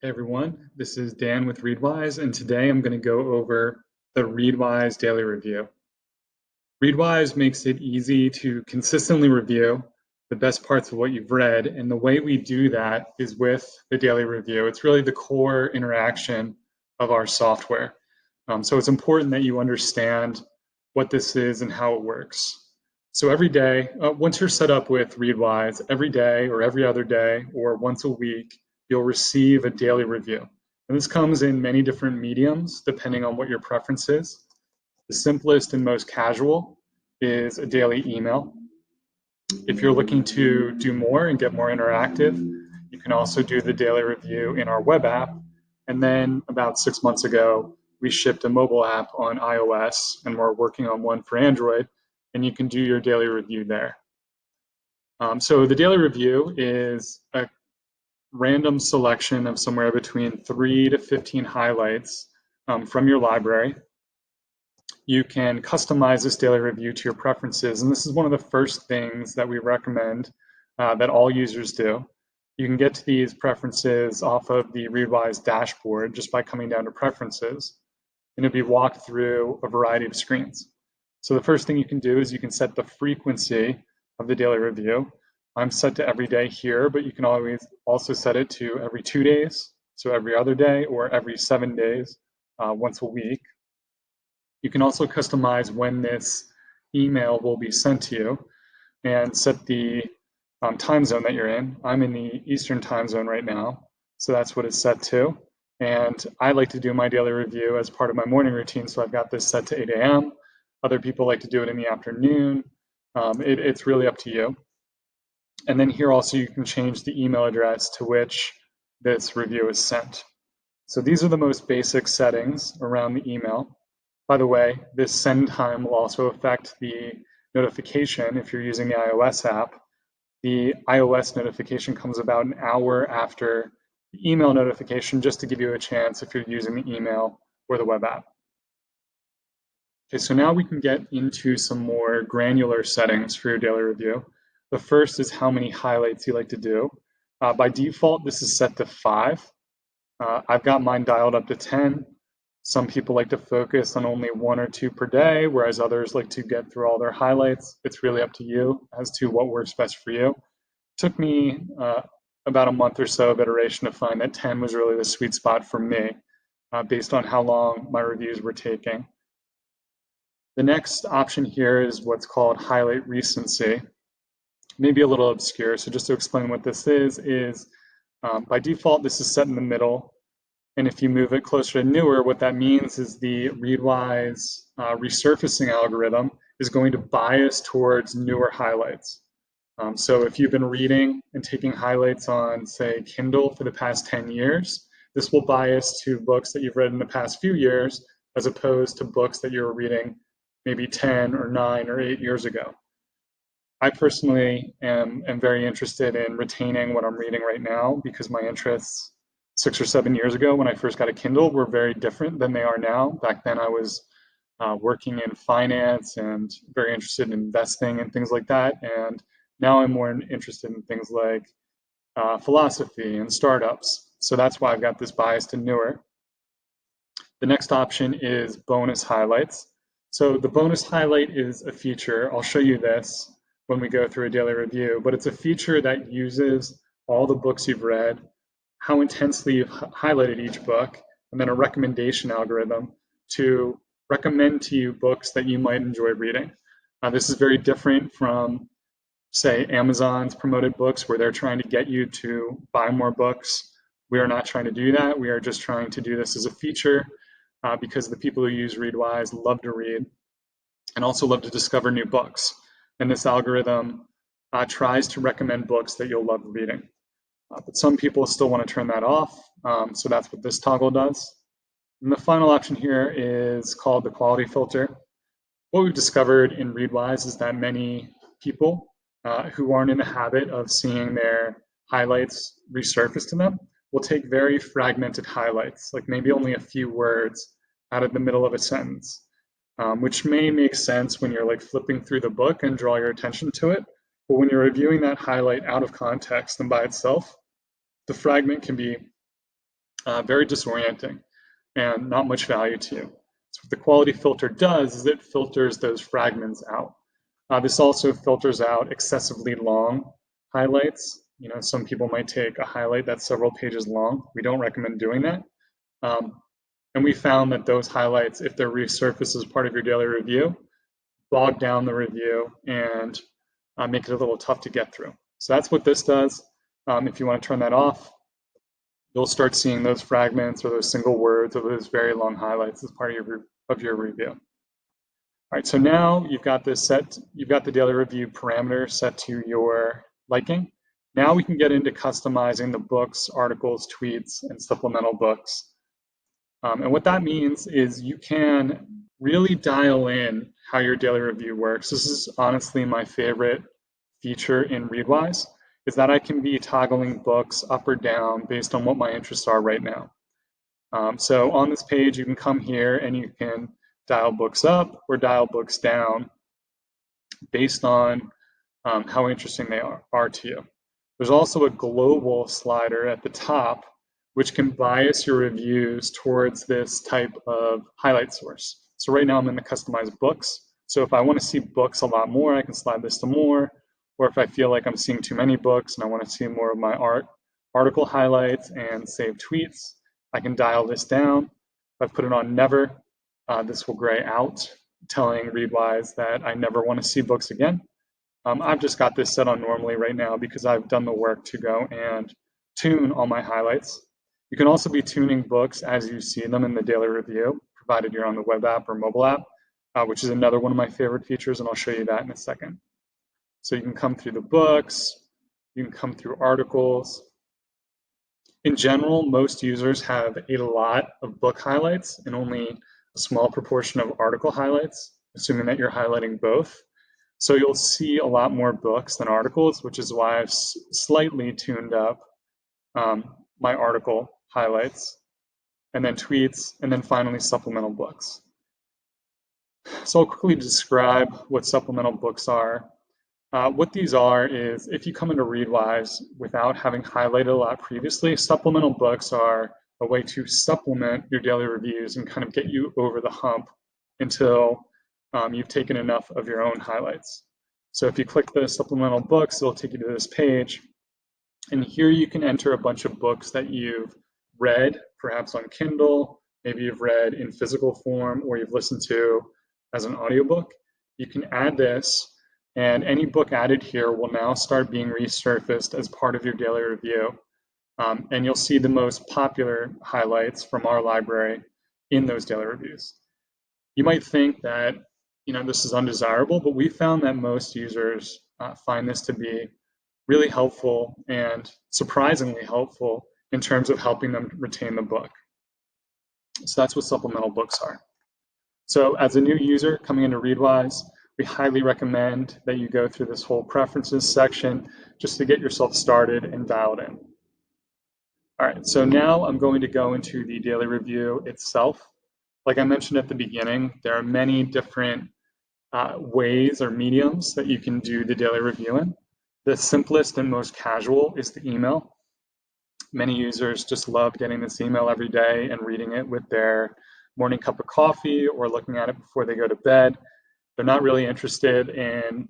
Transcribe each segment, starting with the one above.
Hey everyone, this is Dan with Readwise, and today I'm going to go over the Readwise Daily Review. Readwise makes it easy to consistently review the best parts of what you've read, and the way we do that is with the daily review. It's really the core interaction of our software. So it's important that you understand what this is and how it works. So every day, once you're set up with Readwise, every day or every other day or once a week, you'll receive a daily review. And this comes in many different mediums depending on what your preference is. The simplest and most casual is a daily email. If you're looking to do more and get more interactive, you can also do the daily review in our web app. And then about 6 months ago, we shipped a mobile app on iOS, and we're working on one for Android, and you can do your daily review there. So the daily review is a random selection of somewhere between 3 to 15 highlights from your library. You can customize this daily review to your preferences, and this is one of the first things that we recommend that all users do. You can get to these preferences off of the Readwise dashboard just by coming down to preferences, and you'll be walked through a variety of screens. So the first thing you can do is you can set the frequency of the daily review. I'm set to every day here, but you can always also set it to every 2 days, so every other day, or every 7 days, once a week. You can also customize when this email will be sent to you and set the time zone that you're in. I'm in the Eastern time zone right now, so that's what it's set to. And I like to do my daily review as part of my morning routine, so I've got this set to 8 a.m. Other people like to do it in the afternoon. It's really up to you. And then here also you can change the email address to which this review is sent. So these are the most basic settings around the email. By the way, this send time will also affect the notification if you're using the iOS app. The iOS notification comes about an hour after the email notification, just to give you a chance if you're using the email or the web app. Okay, so now we can get into some more granular settings for your daily review. The first is how many highlights you like to do. By default, this is set to 5. I've got mine dialed up to 10. Some people like to focus on only 1 or 2 per day, whereas others like to get through all their highlights. It's really up to you as to what works best for you. It took me about a month or so of iteration to find that 10 was really the sweet spot for me, based on how long my reviews were taking. The next option here is what's called highlight recency. Maybe a little obscure, so just to explain what this is by default, this is set in the middle. And if you move it closer to newer, what that means is the Readwise resurfacing algorithm is going to bias towards newer highlights. So if you've been reading and taking highlights on, say, Kindle for the past 10 years, this will bias to books that you've read in the past few years, as opposed to books that you were reading maybe 10 or 9 or 8 years ago. I personally am very interested in retaining what I'm reading right now because my interests 6 or 7 years ago when I first got a Kindle were very different than they are now. Back then I was working in finance and very interested in investing and things like that. And now I'm more interested in things like philosophy and startups. So that's why I've got this bias to newer. The next option is bonus highlights. So the bonus highlight is a feature. I'll show you this when we go through a daily review, but it's a feature that uses all the books you've read, how intensely you've highlighted each book, and then a recommendation algorithm to recommend to you books that you might enjoy reading. This is very different from, say, Amazon's promoted books where they're trying to get you to buy more books. We are not trying to do that. We are just trying to do this as a feature because the people who use Readwise love to read and also love to discover new books. And this algorithm tries to recommend books that you'll love reading. But some people still want to turn that off, so that's what this toggle does. And the final option here is called the quality filter. What we've discovered in Readwise is that many people who aren't in the habit of seeing their highlights resurface to them will take very fragmented highlights, like maybe only a few words out of the middle of a sentence, which may make sense when you're like flipping through the book and draw your attention to it. But when you're reviewing that highlight out of context and by itself, the fragment can be very disorienting and not much value to you. So what the quality filter does is it filters those fragments out. This also filters out excessively long highlights. Some people might take a highlight that's several pages long. We don't recommend doing that. And we found that those highlights, if they're resurfaced as part of your daily review, bog down the review and make it a little tough to get through. So that's what this does. If you want to turn that off, you'll start seeing those fragments or those single words or those very long highlights as part of your review. All right, so now you've got this set, you've got the daily review parameter set to your liking. Now we can get into customizing the books, articles, tweets, and supplemental books. And what that means is you can really dial in how your daily review works. This is honestly my favorite feature in Readwise, is that I can be toggling books up or down based on what my interests are right now. So on this page, you can come here and you can dial books up or dial books down based on how interesting they are to you. There's also a global slider at the top, which can bias your reviews towards this type of highlight source. So right now I'm in the customized books. So if I want to see books a lot more, I can slide this to more. Or if I feel like I'm seeing too many books and I want to see more of my article highlights and save tweets, I can dial this down. If I put it on never, this will gray out, telling Readwise that I never want to see books again. I've just got this set on normally right now because I've done the work to go and tune all my highlights. You can also be tuning books as you see them in the daily review, provided you're on the web app or mobile app, which is another one of my favorite features, and I'll show you that in a second. So you can come through the books, you can come through articles. In general, most users have a lot of book highlights and only a small proportion of article highlights, assuming that you're highlighting both. So you'll see a lot more books than articles, which is why I've slightly tuned up my article highlights, and then tweets, and then finally supplemental books. So I'll quickly describe what supplemental books are. What these are is, if you come into Readwise without having highlighted a lot previously, supplemental books are a way to supplement your daily reviews and kind of get you over the hump until you've taken enough of your own highlights. So if you click the supplemental books, it'll take you to this page. And here you can enter a bunch of books that you've read, perhaps on Kindle, maybe you've read in physical form, or you've listened to as an audiobook. You can add this, and any book added here will now start being resurfaced as part of your daily review. And you'll see the most popular highlights from our library in those daily reviews. You might think that this is undesirable, but we found that most users find this to be really helpful and surprisingly helpful in terms of helping them retain the book. So that's what supplemental books are. So as a new user coming into Readwise, we highly recommend that you go through this whole preferences section just to get yourself started and dialed in. All right, so now I'm going to go into the daily review itself. Like I mentioned at the beginning, there are many different ways or mediums that you can do the daily review in. The simplest and most casual is the email. Many users just love getting this email every day and reading it with their morning cup of coffee or looking at it before they go to bed. They're not really interested in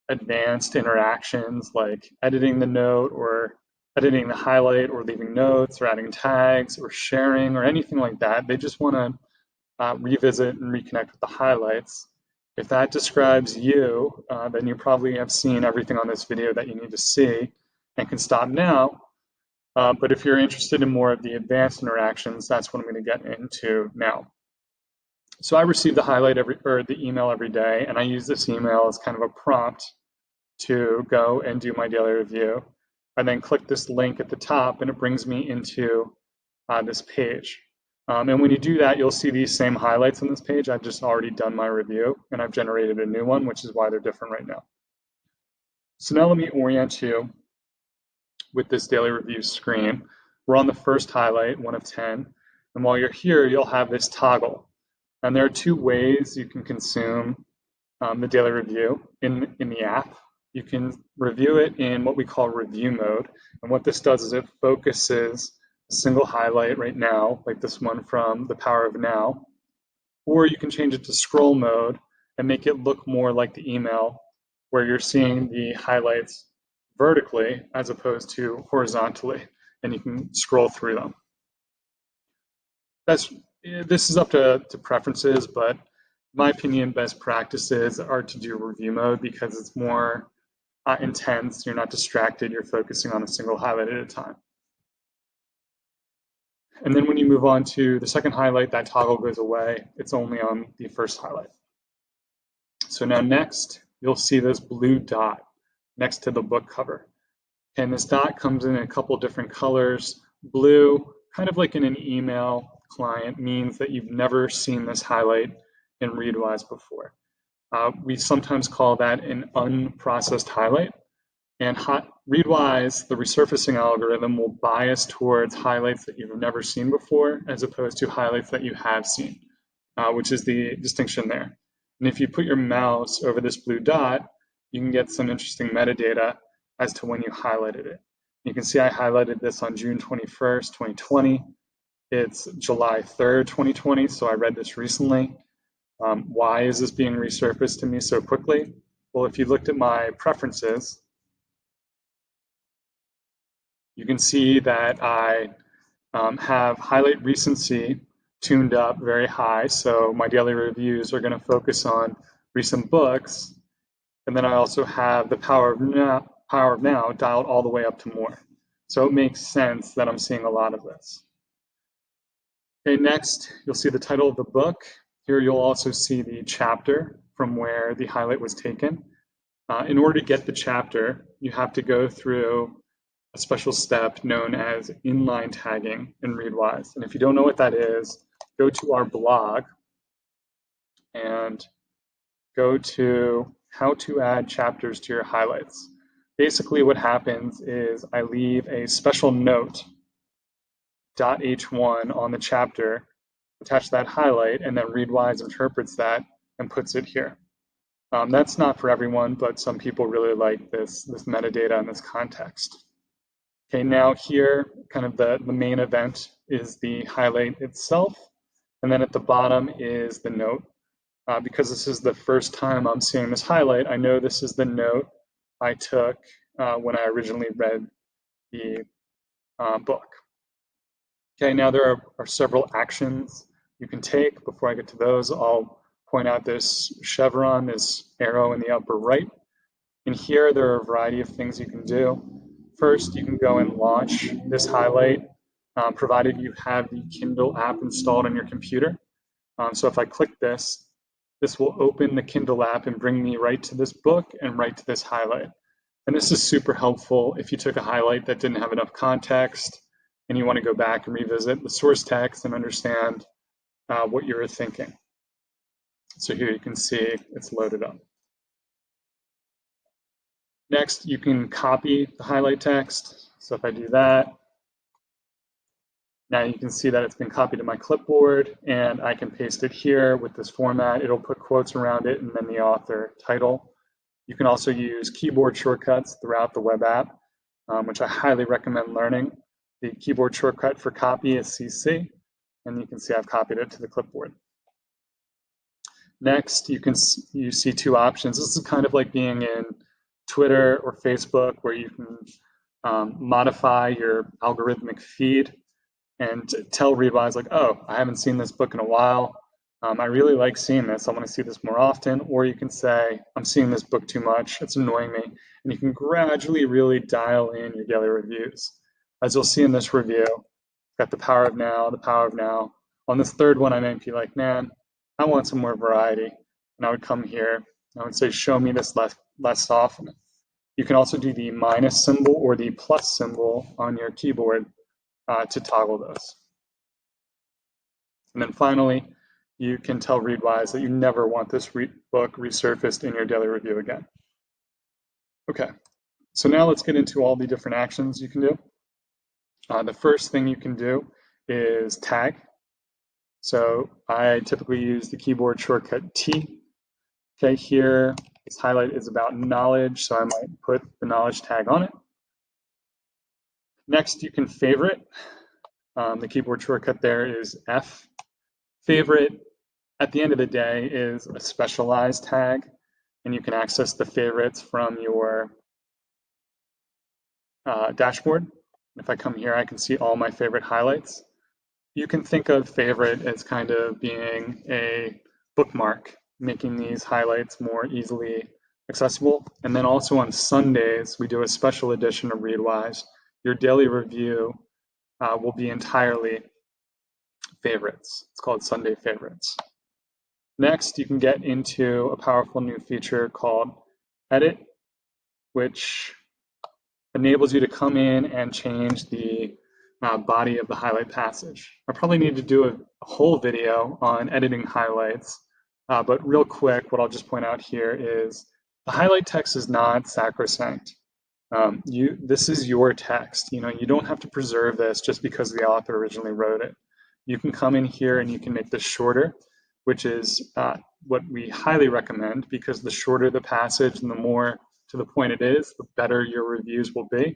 advanced interactions like editing the note or editing the highlight or leaving notes or adding tags or sharing or anything like that. They just want to revisit and reconnect with the highlights. If that describes you, then you probably have seen everything on this video that you need to see and can stop now. But if you're interested in more of the advanced interactions, that's what I'm going to get into now. So I receive the email every day, and I use this email as kind of a prompt to go and do my daily review. I then click this link at the top, and it brings me into this page. And when you do that, you'll see these same highlights on this page. I've just already done my review, and I've generated a new one, which is why they're different right now. So now let me orient you with this daily review screen. We're on the first highlight, 1 of 10. And while you're here, you'll have this toggle. And there are two ways you can consume the daily review in the app. You can review it in what we call review mode. And what this does is it focuses a single highlight right now, like this one from The Power of Now, or you can change it to scroll mode and make it look more like the email where you're seeing the highlights vertically as opposed to horizontally, and you can scroll through them. This is up to preferences, but in my opinion, best practices are to do review mode because it's more intense. You're not distracted. You're focusing on a single highlight at a time. And then when you move on to the second highlight, that toggle goes away. It's only on the first highlight. So now next, you'll see this blue dot next to the book cover. And this dot comes in a couple different colors. Blue, kind of like in an email client, means that you've never seen this highlight in Readwise before. We sometimes call that an unprocessed highlight. And Readwise, the resurfacing algorithm, will bias towards highlights that you've never seen before as opposed to highlights that you have seen, which is the distinction there. And if you put your mouse over this blue dot, you can get some interesting metadata as to when you highlighted it. You can see I highlighted this on June 21st, 2020. It's July 3rd, 2020, so I read this recently. Why is this being resurfaced to me so quickly? Well, if you looked at my preferences, you can see that I have highlight recency tuned up very high, so my daily reviews are going to focus on recent books. And then I also have the power of now dialed all the way up to more. So it makes sense that I'm seeing a lot of this. Okay, next, you'll see the title of the book. Here you'll also see the chapter from where the highlight was taken. In order to get the chapter, you have to go through a special step known as inline tagging in Readwise. And if you don't know what that is, go to our blog and go to how to add chapters to your highlights. Basically what happens is I leave a special note .h1 on the chapter, attach that highlight, and then Readwise interprets that and puts it here. That's not for everyone, but some people really like this metadata and this context. Okay, now here, kind of the main event is the highlight itself, and then at the bottom is the note. Because this is the first time I'm seeing this highlight, I know this is the note I took when I originally read the book. Okay, now there are several actions you can take. Before I get to those, I'll point out this chevron, this arrow in the upper right. And here there are a variety of things you can do. First, you can go and launch this highlight, provided you have the Kindle app installed on your computer. So if I click this, this will open the Kindle app and bring me right to this book and right to this highlight. And this is super helpful if you took a highlight that didn't have enough context and you want to go back and revisit the source text and understand what you were thinking. So here you can see it's loaded up. Next, you can copy the highlight text. So if I do that, now you can see that it's been copied to my clipboard, and I can paste it here with this format. It'll put quotes around it and then the author title. You can also use keyboard shortcuts throughout the web app, which I highly recommend learning. The keyboard shortcut for copy is CC, and you can see I've copied it to the clipboard. Next, you see two options. This is kind of like being in Twitter or Facebook, where you can modify your algorithmic feed and tell Readwise, like, oh, I haven't seen this book in a while. I really like seeing this. I want to see this more often. Or you can say, I'm seeing this book too much. It's annoying me. And you can gradually really dial in your daily reviews. As you'll see in this review, got the power of now, the power of now. On this third one, I might be like, man, I want some more variety. And I would come here. I would say, show me this less often. You can also do the minus symbol or the plus symbol on your keyboard to toggle those. And then finally, you can tell Readwise that you never want this book resurfaced in your daily review again. Okay, so now let's get into all the different actions you can do. The first thing you can do is tag. So I typically use the keyboard shortcut T. Okay, here this highlight is about knowledge, so I might put the knowledge tag on it. Next, you can favorite. The keyboard shortcut there is F. Favorite, at the end of the day, is a specialize tag, and you can access the favorites from your dashboard. If I come here, I can see all my favorite highlights. You can think of favorite as kind of being a bookmark, making these highlights more easily accessible. And then also on Sundays, we do a special edition of Readwise. Your daily review will be entirely favorites. It's called Sunday Favorites. Next, you can get into a powerful new feature called Edit, which enables you to come in and change the body of the highlight passage. I probably need to do a whole video on editing highlights, but real quick, what I'll just point out here is the highlight text is not sacrosanct. This is your text. You don't have to preserve this just because the author originally wrote it. You can come in here and you can make this shorter, which is what we highly recommend, because the shorter the passage and the more to the point it is, the better your reviews will be.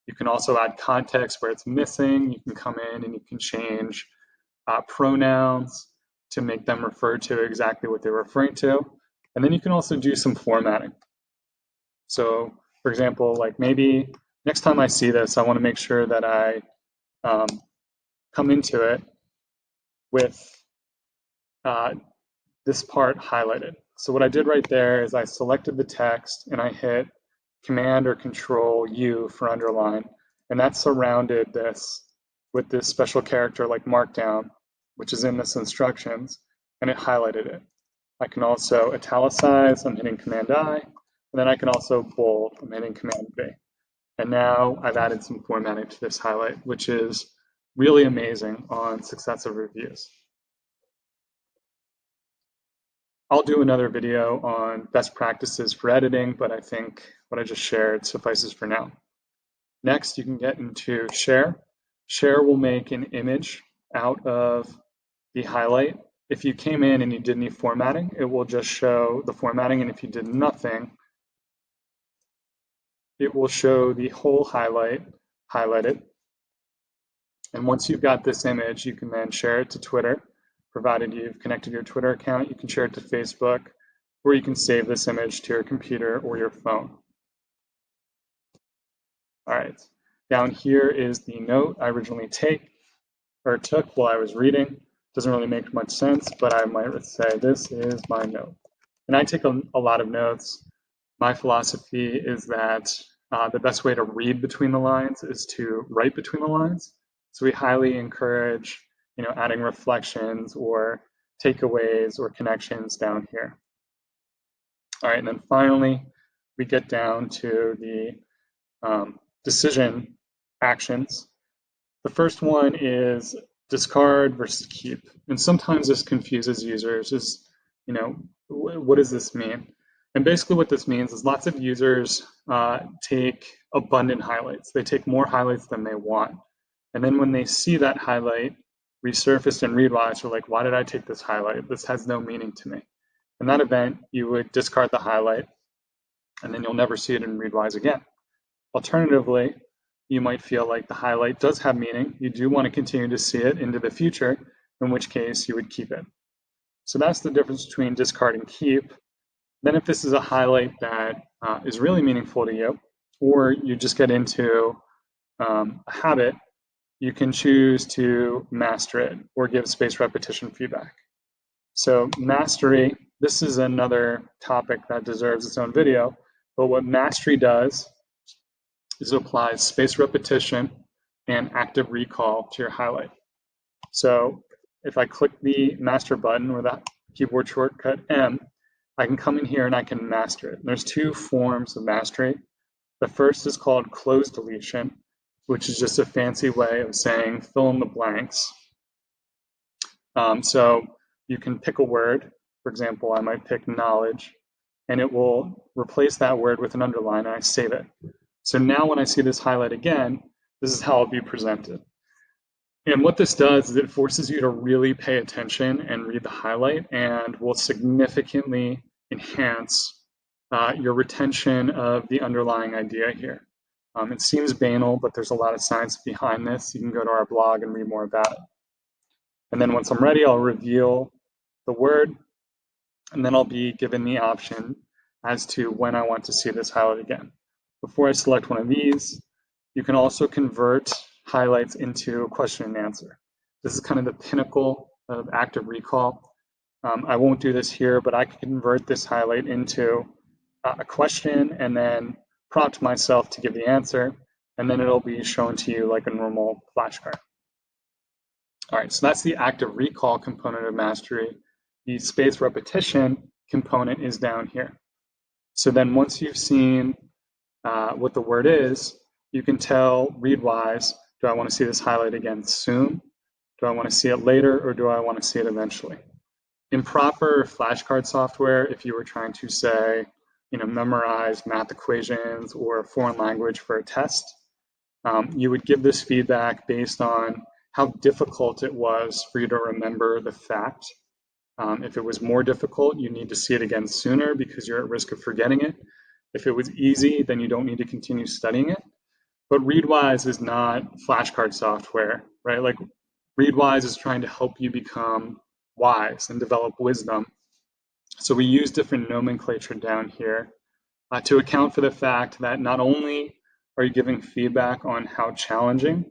You can also add context where it's missing. You can come in and you can change pronouns to make them refer to exactly what they're referring to. And then you can also do some formatting. So, for example, like maybe next time I see this, I want to make sure that I come into it with this part highlighted. So what I did right there is I selected the text and I hit Command or Control U for underline, and that surrounded this with this special character like Markdown, which is in this instructions, and it highlighted it. I can also italicize, I'm hitting Command I, and then I can also bold, I'm hitting Command V. And now I've added some formatting to this highlight, which is really amazing on successive reviews. I'll do another video on best practices for editing, but I think what I just shared suffices for now. Next, you can get into Share. Share will make an image out of the highlight. If you came in and you did any formatting, it will just show the formatting, and if you did nothing, it will show the whole highlight highlighted. And once you've got this image, you can then share it to Twitter. Provided you've connected your Twitter account, you can share it to Facebook, or you can save this image to your computer or your phone. All right, down here is the note I originally took while I was reading. Doesn't really make much sense, but I might say this is my note. And I take a lot of notes. My philosophy is that the best way to read between the lines is to write between the lines. So we highly encourage adding reflections or takeaways or connections down here. All right, and then finally, we get down to the decision actions. The first one is discard versus keep. And sometimes this confuses users is, what does this mean? And basically what this means is lots of users take abundant highlights. They take more highlights than they want. And then when they see that highlight resurfaced in Readwise, they're like, why did I take this highlight? This has no meaning to me. In that event, you would discard the highlight, and then you'll never see it in Readwise again. Alternatively, you might feel like the highlight does have meaning. You do want to continue to see it into the future, in which case you would keep it. So that's the difference between discard and keep. Then if this is a highlight that is really meaningful to you, or you just get into a habit, you can choose to master it or give spaced repetition feedback. So mastery, this is another topic that deserves its own video, but what mastery does is it applies spaced repetition and active recall to your highlight. So if I click the master button or that keyboard shortcut M, I can come in here and I can master it. There's two forms of mastery. The first is called close deletion, which is just a fancy way of saying fill in the blanks. So you can pick a word. For example, I might pick knowledge, and it will replace that word with an underline, and I save it. So now when I see this highlight again, this is how it'll be presented. And what this does is it forces you to really pay attention and read the highlight, and will significantly enhance your retention of the underlying idea here. It seems banal, but there's a lot of science behind this. You can go to our blog and read more about it. And then once I'm ready, I'll reveal the word, and then I'll be given the option as to when I want to see this highlight again. Before I select one of these, you can also convert highlights into a question and answer. This is kind of the pinnacle of active recall. I won't do this here, but I can convert this highlight into a question and then prompt myself to give the answer, and then it'll be shown to you like a normal flashcard. All right, so that's the active recall component of mastery. The spaced repetition component is down here. So then once you've seen what the word is, you can tell Readwise, do I want to see this highlight again soon? Do I want to see it later, or do I want to see it eventually? In proper flashcard software, if you were trying to say, memorize math equations or a foreign language for a test, you would give this feedback based on how difficult it was for you to remember the fact. If it was more difficult, you need to see it again sooner because you're at risk of forgetting it. If it was easy, then you don't need to continue studying it. But Readwise is not flashcard software, right? Like Readwise is trying to help you become wise and develop wisdom. So we use different nomenclature down here to account for the fact that not only are you giving feedback on how challenging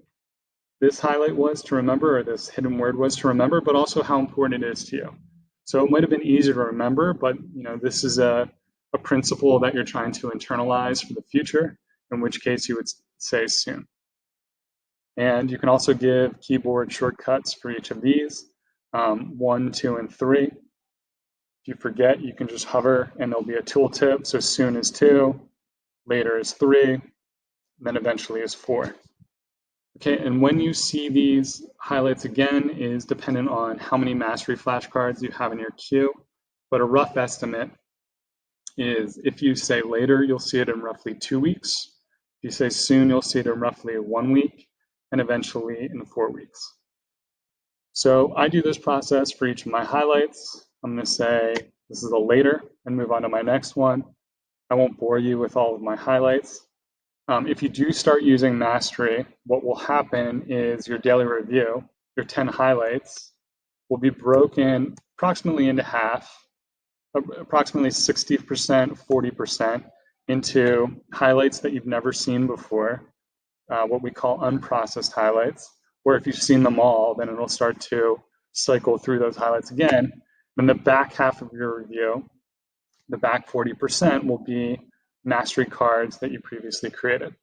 this highlight was to remember, or this hidden word was to remember, but also how important it is to you. So it might have been easier to remember, but this is a principle that you're trying to internalize for the future, in which case you would say soon. And you can also give keyboard shortcuts for each of these, 1, 2, and 3. If you forget, you can just hover and there'll be a tooltip. So soon is 2, later is 3, then eventually is 4. Okay, and when you see these highlights again is dependent on how many mastery flashcards you have in your queue, but a rough estimate is if you say later, you'll see it in roughly 2 weeks. If you say soon, you'll see it in roughly 1 week, and eventually in 4 weeks. So I do this process for each of my highlights. I'm going to say this is a later and move on to my next one. I won't bore you with all of my highlights. If you do start using Mastery, what will happen is your daily review, your 10 highlights, will be broken approximately into half, approximately 60%, 40%, into highlights that you've never seen before, what we call unprocessed highlights, where if you've seen them all, then it'll start to cycle through those highlights again. Then the back half of your review, the back 40%, will be mastery cards that you previously created.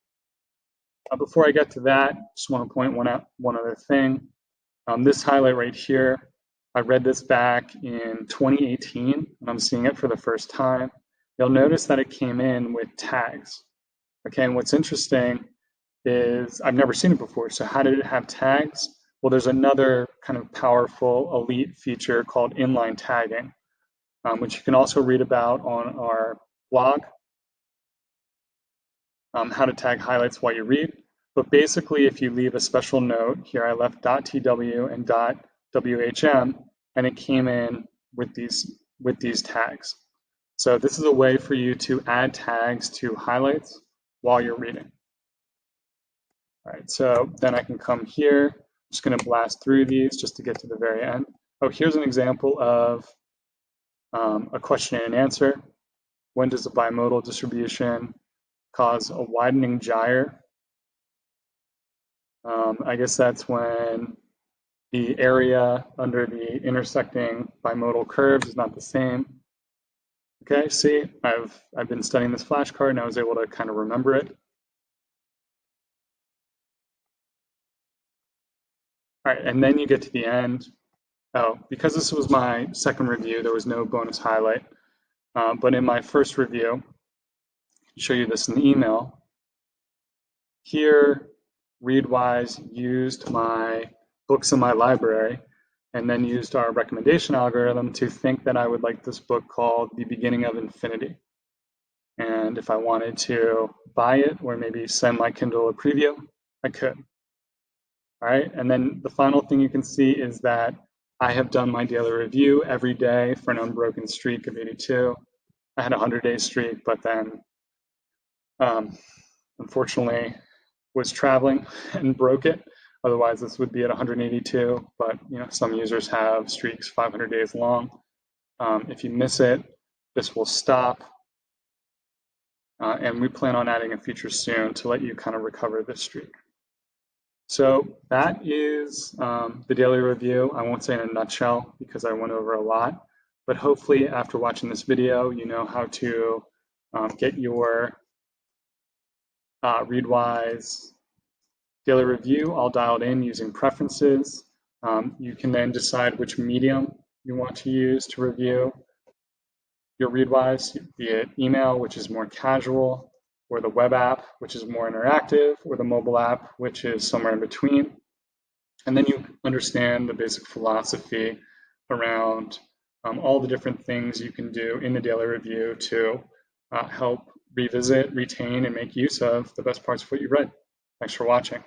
Before I get to that, just want to point one other thing. This highlight right here, I read this back in 2018, and I'm seeing it for the first time. You'll notice that it came in with tags. Okay, and what's interesting is I've never seen it before. So how did it have tags? Well, there's another kind of powerful elite feature called inline tagging, which you can also read about on our blog. How to tag highlights while you read. But basically, if you leave a special note, here I left .tw and .whm, and it came in with these tags. So this is a way for you to add tags to highlights while you're reading. All right, so then I can come here. I'm just going to blast through these just to get to the very end. Oh, here's an example of a question and answer. When does a bimodal distribution cause a widening gyre? I guess that's when the area under the intersecting bimodal curves is not the same. Okay, see, I've been studying this flashcard and I was able to kind of remember it. All right, and then you get to the end. Oh, because this was my second review, there was no bonus highlight. But in my first review, I'll show you this in the email. Here, Readwise used my books in my library and then used our recommendation algorithm to think that I would like this book called The Beginning of Infinity. And if I wanted to buy it or maybe send my Kindle a preview, I could. All right, and then the final thing you can see is that I have done my daily review every day for an unbroken streak of 82. I had a 100-day streak, but then unfortunately was traveling and broke it. Otherwise, this would be at 182, but some users have streaks 500 days long. If you miss it, this will stop. And we plan on adding a feature soon to let you kind of recover this streak. So that is the daily review. I won't say in a nutshell because I went over a lot, but hopefully after watching this video, you know how to get your Readwise daily review all dialed in using preferences. You can then decide which medium you want to use to review your Readwise, be it email, which is more casual, or the web app, which is more interactive, or the mobile app, which is somewhere in between. And then you understand the basic philosophy around all the different things you can do in the daily review to help revisit, retain, and make use of the best parts of what you read. Thanks for watching.